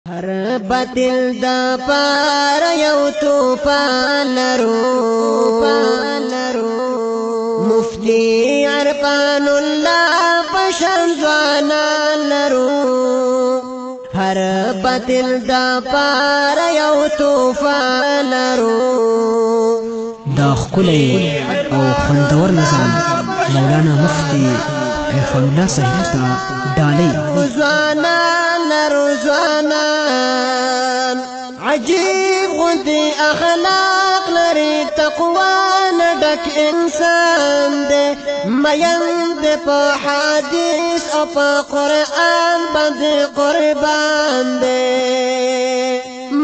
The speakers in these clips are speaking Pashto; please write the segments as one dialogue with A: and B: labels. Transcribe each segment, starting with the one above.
A: هر باطل دا پار یو توفان لرو مفتی عرفان الله پشان ځوانان لرو هر باطل دا پار یو توفان لرو
B: دا ښکلی او خوندور نظام مولانا مفتی عرفان الله صاحب ته ډالۍ
A: ځوانان لرو ځوانان عجیب غوندې اخلاق لري تقوا نه ډک انسان دی مین دی په حدیث او په قرآن باندې قربان دی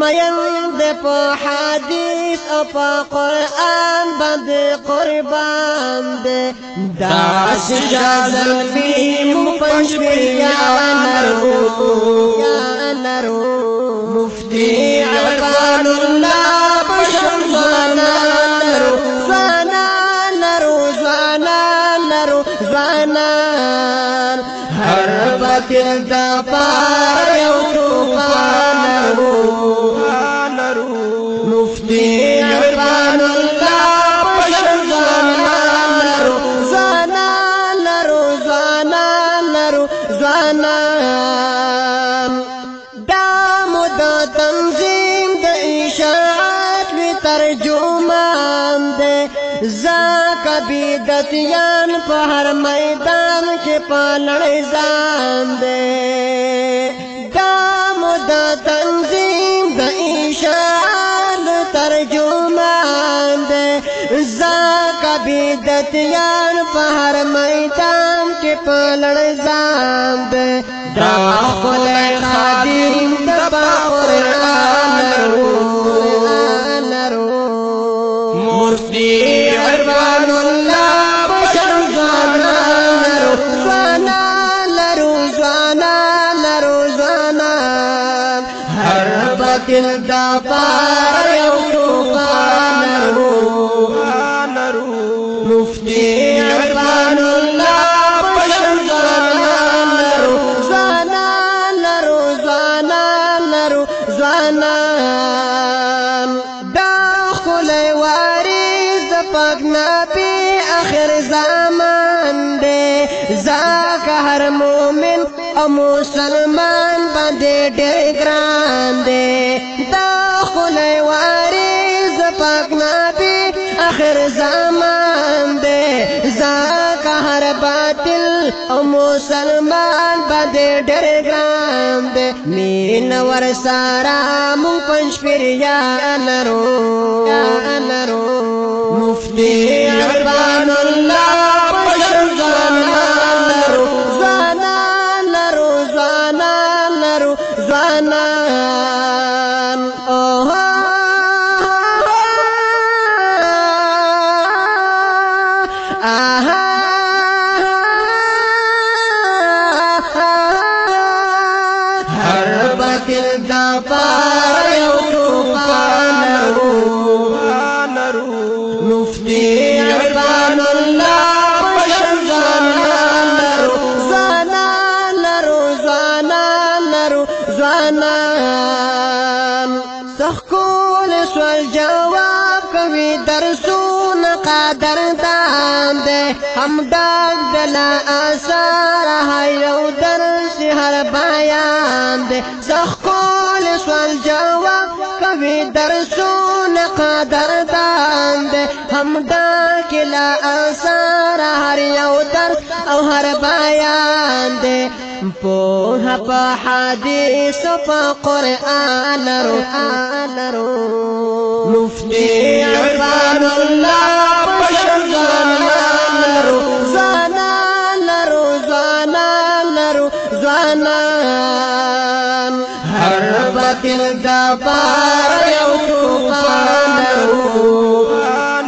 A: مین دی په حدیث او په قرآن باندې قربان دی داسې زلفي مو پنځپیریان لرو مفتی عرفان الله پشان ځوانان لرو هر باطل دا پار یو توفان لرو مفتی عرفان الله پشان ځوانان لرو دا مدة تنظیم د اشاعت وی ترجمان دے زاکا بیدتیان په هر میدان کې پالړی ځان دے دا مدة تنظیم د اشاعت ترجمان دے زاکا بیدتیان په هر میدان کې پالړی ځان دے دا خپل خادم د قرآن لرو مفتی عرفان الله پشان ځوانان لرو هر باطل دا پار یو توفان لرو مفتی عرفان الله پشان ځوانان لرو دا خلی وارث د پاک نبی آخر زمان دے زاکا هر مومن او مسلمان باندې ډېر ګران دے دا خلی وارث د پاک نبی آخر زمان دے زاکا هر باطل او مسلمان باندې ډېر ګران دے مین ور سارا مون پنځپیریان لرو مفتی عرفان الله پشان ځوانان لرو هر باطل دا پار یو توفان لرو مفتی عرفان الله پشان ځوانان لرو سخکول سوال جواب کوي درسونه قادر دان دے هم ډاک دلا آثار یو درس هر بیان دے سخکول سوال جواب کوي درسونه قادر دان دے هم ډاک لا آثار هر یو درس او هر بیان دے پوها په حدیث په قرآن لرو مفتی عرفان الله پشان ځوانان لرو هر باطل دا پار یو توفان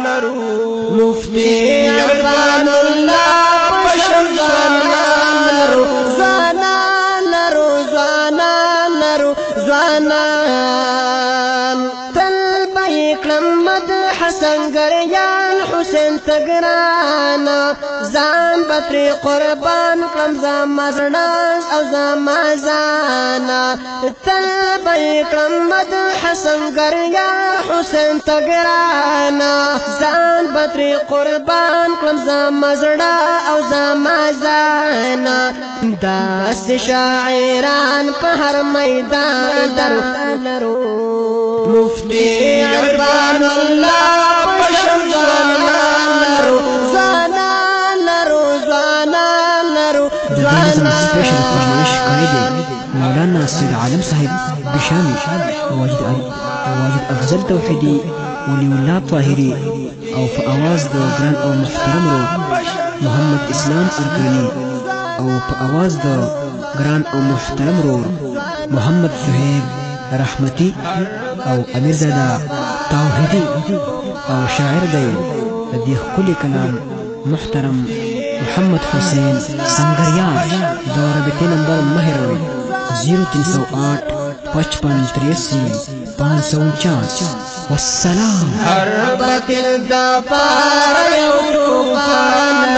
A: لرو مفتی عرفان الله پشان ځوانان لرو تل به کړم مدح سنگریان حسین حسین تگران زان بطری قربان کلم زما زڑاز او زما زانا تل بیکلم مد حسن گریا حسین تگران زان بطری قربان کلم زما زڑا او زما زانا داس شاعران پہر میدان درو مفتی عرفان اللہ پشم زانانرو
B: سپیشل فرمائش کړی دی مولانا سید عالم صاحب بشامي واجد افضل توحیدی ولی الله طاهری او په اواز د ګران او محترم رو محمد اسلام ارکانی او په اواز د ګران او محترم رو محمد سهیل رحمتی او امیر زاده توحیدی او شاعر دی د خپل کلام محترم محمد حسین سنگریار دو رابطے نمبر مہر 0308 5583 549 والسلام
A: هر بطل دا پار یو توفان